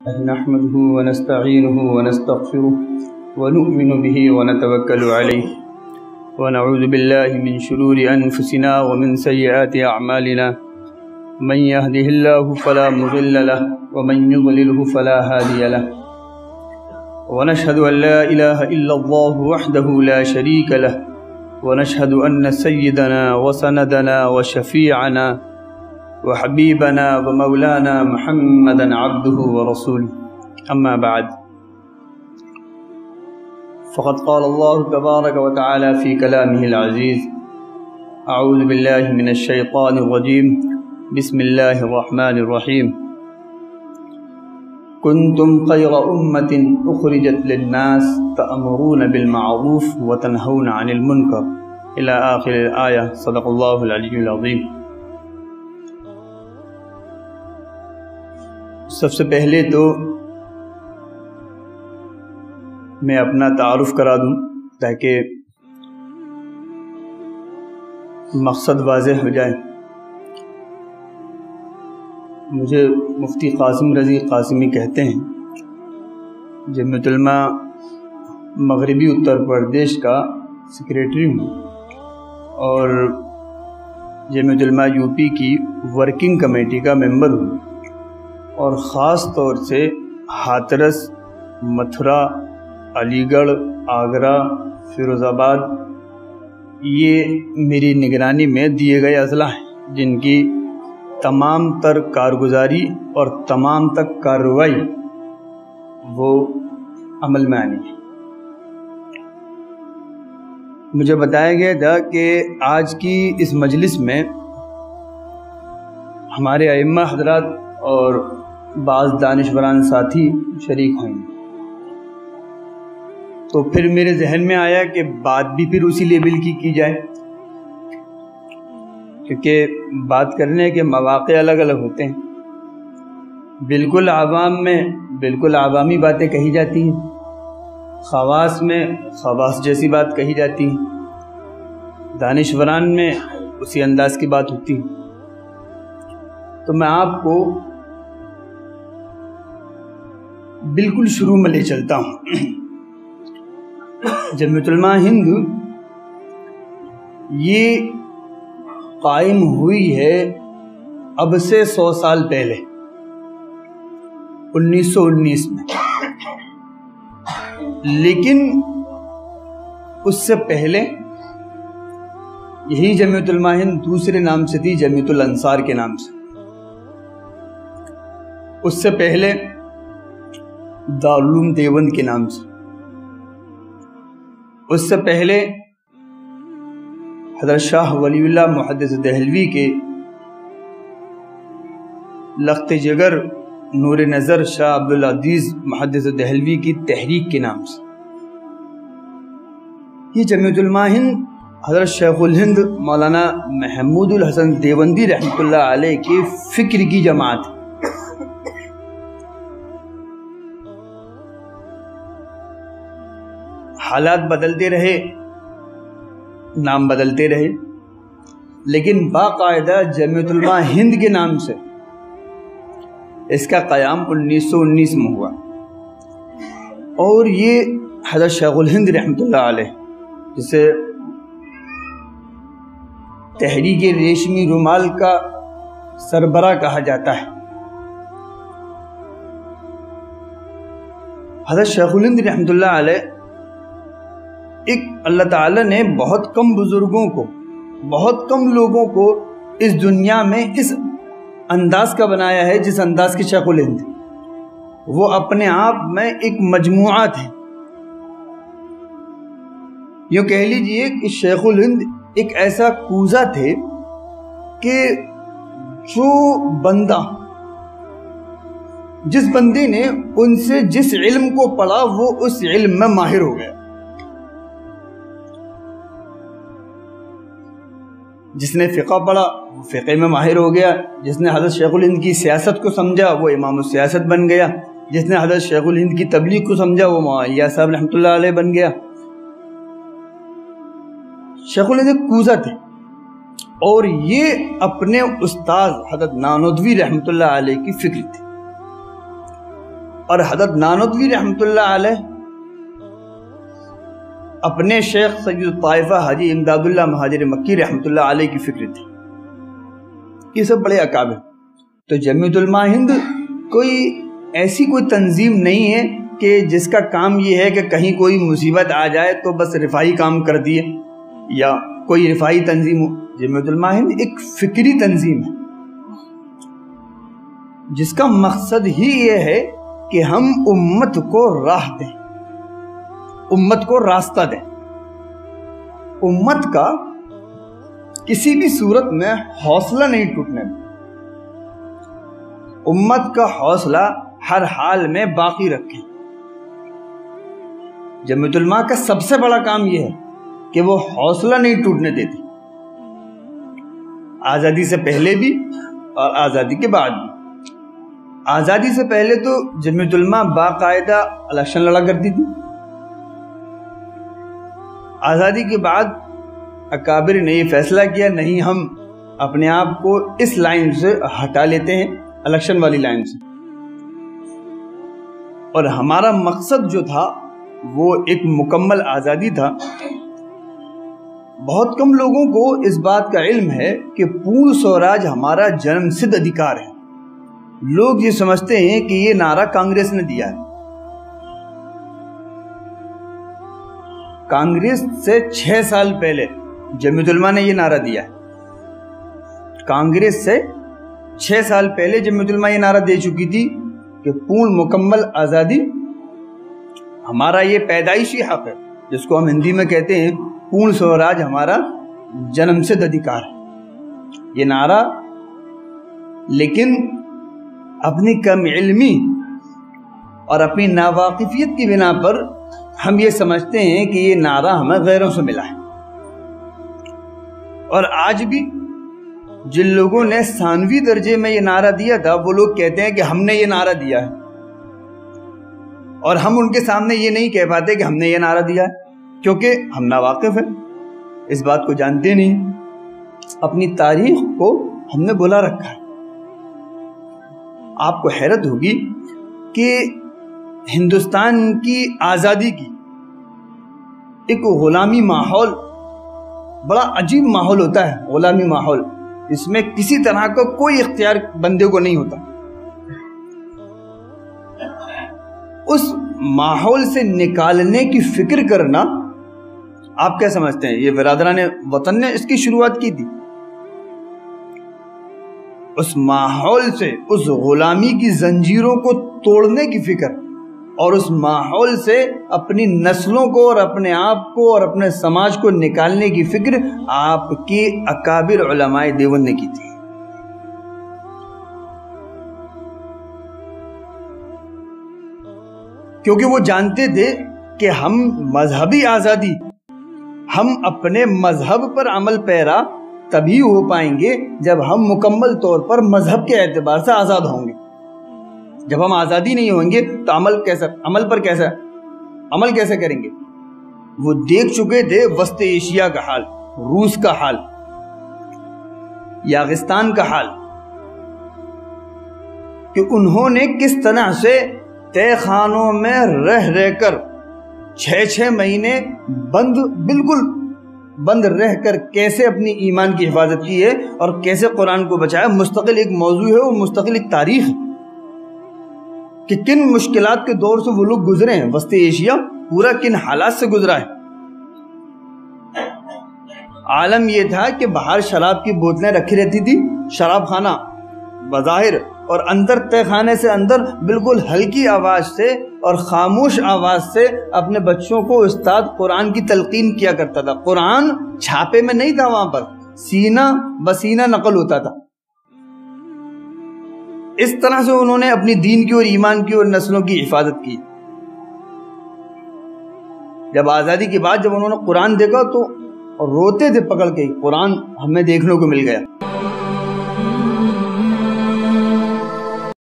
نحمده ونستعينه ونستغفره ونؤمن به ونتوكل عليه ونعوذ بالله من شرور أنفسنا ومن سيئات أعمالنا من يهده الله فلا مضل له ومن يضلله فلا هادي له ونشهد أن لا إله إلا الله وحده لا شريك له ونشهد أن سيدنا وسندنا وشفيعنا وحبيبنا ومولانا محمدا عبده ورسوله أما بعد فقد قال الله تبارك وتعالى في كلامه العزيز أعوذ بالله من الشيطان الرجيم بسم الله الرحمن الرحيم كنتم خير أمة أخرجت للناس تأمرون بالمعروف وتنهون عن المنكر إلى آخر الآية صدق الله العلي العظيم۔ سب سے پہلے تو میں اپنا تعارف کرا دوں تاکہ مقصد واضح ہو جائے۔ مجھے مفتی قاسم رضی قاسمی کہتے ہیں، جمعیت علماء مغربی اتر پردیش کا سیکریٹری ہوں اور جمعیت علماء یو پی کی ورکنگ کمیٹی کا ممبر ہوں، اور خاص طور سے ہاتھرس، متھرا، علی گڑھ، آگرہ، فیروز آباد یہ میری نگرانی میں دیے گئے اضلاع ہیں جن کی تمام تر کارگزاری اور تمام تک کارروائی وہ عمل میں آنی ہے۔ مجھے بتایا گیا تھا کہ آج کی اس مجلس میں ہمارے ائمہ حضرات اور بعض دانشوران ساتھی شریک ہوئیں، تو پھر میرے ذہن میں آیا کہ بات بھی پھر اسی لیول کی جائے، کیونکہ بات کرنے کے مواقع الگ الگ ہوتے ہیں۔ بالکل عوام میں بالکل عوامی باتیں کہی جاتی ہیں، خواص میں خواص جیسی بات کہی جاتی ہیں، دانشوران میں اسی انداز کی بات ہوتی ہے۔ تو میں آپ کو بالکل شروع میں لے چلتا ہوں۔ جمعیت علماء ہند یہ قائم ہوئی ہے اب سے 100 سال پہلے، 1919 میں، لیکن اس سے پہلے یہی جمعیت علماء ہند دوسرے نام سے تھی، جمعیت الانصار کے نام سے۔ اس سے پہلے دارالعلوم دیوبند کے نام سے، اس سے پہلے حضرت شاہ ولی اللہ محدث دہلوی کے لخت جگر نور نظر شاہ عبدالعزیز محدث دہلوی کی تحریک کے نام سے۔ یہ جمعیت علماء ہند حضرت شیخ الہند مولانا محمود الحسن دیوبندی رحمۃ اللہ علیہ کی فکر کی جماعت ہے۔ حالات بدلتے رہے، نام بدلتے رہے، لیکن باقاعدہ جمعیت علماء ہند کے نام سے اس کا قیام 1919 میں ہوا، اور یہ حضرت شیخ الہند رحمۃ اللہ علیہ، جسے تحریک ریشمی رومال کا سربراہ کہا جاتا ہے، حضرت شیخ الہند رحمۃ اللہ علیہ ایک اللہ تعالیٰ نے بہت کم بزرگوں کو، بہت کم لوگوں کو اس دنیا میں اس انداز کا بنایا ہے جس انداز کی شیخ الہند۔ وہ اپنے آپ میں ایک مجموعہ تھے۔ یوں کہہ لیجئے کہ شیخ الہند ایک ایسا کوزہ تھے کہ جو بندہ، جس بندے نے ان سے جس علم کو پڑھا وہ اس علم میں ماہر ہو گیا۔ جس نے فقہ پڑھا وہ فقہ میں ماہر ہو گیا، جس نے حضرت شیخ الہند کی سیاست کو سمجھا وہ امام السیاست بن گیا، جس نے حضرت شیخ الہند کی تبلیغ کو سمجھا وہ معاویہ صاحب رحمۃ اللہ علیہ بن گیا۔ شیخ الہند ایک کوزہ تھے، اور یہ اپنے استاد حضرت نانوتوی رحمۃ اللہ علیہ کی فکر تھی۔ اور حضرت نانوتوی رحمۃ اللہ علیہ اپنے شیخ سید الطائفہ حاجی امداد اللہ مہاجر مکی رحمۃ اللہ علیہ کی فکر تھی. یہ سب بڑے اکابر. تو جمعیت علماء ہند کوئی ایسی کوئی تنظیم نہیں ہے کہ جس کا کام یہ ہے کہ کہیں کوئی مصیبت آ جائے تو بس رفائی کام کر دیے یا کوئی رفائی تنظیم ہو. جمعیت علماء ہند ایک فکری تنظیم ہے جس کا مقصد ہی یہ ہے کہ ہم امت کو راہ دیں، امت کو راستہ دیں. امت کا کسی بھی صورت میں حوصلہ نہیں ٹوٹنے دیں، امت کا حوصلہ ہر حال میں باقی رکھیں. جمعیت علماء کا سب سے بڑا کام یہ ہے کہ وہ حوصلہ نہیں ٹوٹنے دیتی، آزادی سے پہلے بھی اور آزادی کے بعد بھی. آزادی سے پہلے تو جمعیت علماء باقاعدہ الیکشن لڑا کرتی تھی. آزادی کے بعد اکابر نے یہ فیصلہ کیا نہیں، ہم اپنے آپ کو اس لائن سے ہٹا لیتے ہیں، الیکشن والی لائن سے. اور ہمارا مقصد جو تھا وہ ایک مکمل آزادی تھا. بہت کم لوگوں کو اس بات کا علم ہے کہ پورن سوراج ہمارا جنم سدھ ادھیکار ہے. لوگ یہ سمجھتے ہیں کہ یہ نعرہ کانگریس نے دیا ہے. کانگریس سے 6 سال پہلے جمعیت علماء نے یہ نعرہ دیا ہے. کانگریس سے 6 سال پہلے جمعیت علماء یہ نعرہ دے چکی تھی کہ پورن مکمل آزادی ہمارا یہ پیدائشی حق ہے، جس کو ہم ہندی میں کہتے ہیں پورن سوراج ہمارا جنم سدھ ادھیکار ہے. یہ نعرہ لیکن اپنی کم علمی اور اپنی ناواقفیت کی بنا پر ہم یہ سمجھتے ہیں کہ یہ نعرہ ہمیں غیروں سے ملا ہے. اور آج بھی جن لوگوں نے ثانوی درجے میں یہ نعرہ دیا تھا وہ لوگ کہتے ہیں کہ ہم نے یہ نعرہ دیا ہے، اور ہم ان کے سامنے یہ نہیں کہہ پاتے کہ ہم نے یہ نعرہ دیا ہے کیونکہ ہم ناواقف ہیں، اس بات کو جانتے نہیں. اپنی تاریخ کو ہم نے بھلا رکھا ہے. آپ کو حیرت ہوگی کہ ہندوستان کی آزادی کی ایک غلامی ماحول، بڑا عجیب ماحول ہوتا ہے، غلامی ماحول، اس میں کسی طرح کا کوئی اختیار بندے کو نہیں ہوتا. اس ماحول سے نکالنے کی فکر کرنا آپ کیا سمجھتے ہیں؟ یہ برادران وطن نے اس کی شروعات کی تھی. اس ماحول سے، اس غلامی کی زنجیروں کو توڑنے کی فکر اور اس ماحول سے اپنی نسلوں کو اور اپنے آپ کو اور اپنے سماج کو نکالنے کی فکر آپ کے اکابر علماء دیوبند نے کی تھی. کیونکہ وہ جانتے تھے کہ ہم مذہبی آزادی، ہم اپنے مذہب پر عمل پیرا تبھی ہو پائیں گے جب ہم مکمل طور پر مذہب کے اعتبار سے آزاد ہوں گے. جب ہم آزادی نہیں ہوں گے تو عمل کیسے کریں گے؟ وہ دیکھ چکے تھے وسط ایشیا کا حال، روس کا حال، یاغستان کا حال، کہ انہوں نے کس طرح سے تہ خانوں میں رہ کر 6 مہینے بالکل بند رہ کر کیسے اپنی ایمان کی حفاظت کی ہے اور کیسے قرآن کو بچایا. مستقل ایک موضوع ہے اور مستقل ایک تاریخ ہے کہ کن مشکلات کے دور سے وہ لوگ گزرے ہیں. وسط ایشیا پورا کن حالات سے گزرا ہے. عالم یہ تھا کہ باہر شراب کی بوتلیں رکھی رہتی تھی، شراب خانہ بظاہر، اور اندر تہ خانے سے اندر بالکل ہلکی آواز سے اور خاموش آواز سے اپنے بچوں کو استاد قرآن کی تلقین کیا کرتا تھا. قرآن چھاپے میں نہیں تھا، وہاں پر سینہ بسینہ نقل ہوتا تھا. اس طرح سے انہوں نے اپنی دین کی اور ایمان کی اور نسلوں کی حفاظت کی. جب آزادی کے بعد جب انہوں نے قرآن دیکھا تو روتے تھے پکڑ کے، قرآن ہمیں دیکھنے کو مل گیا.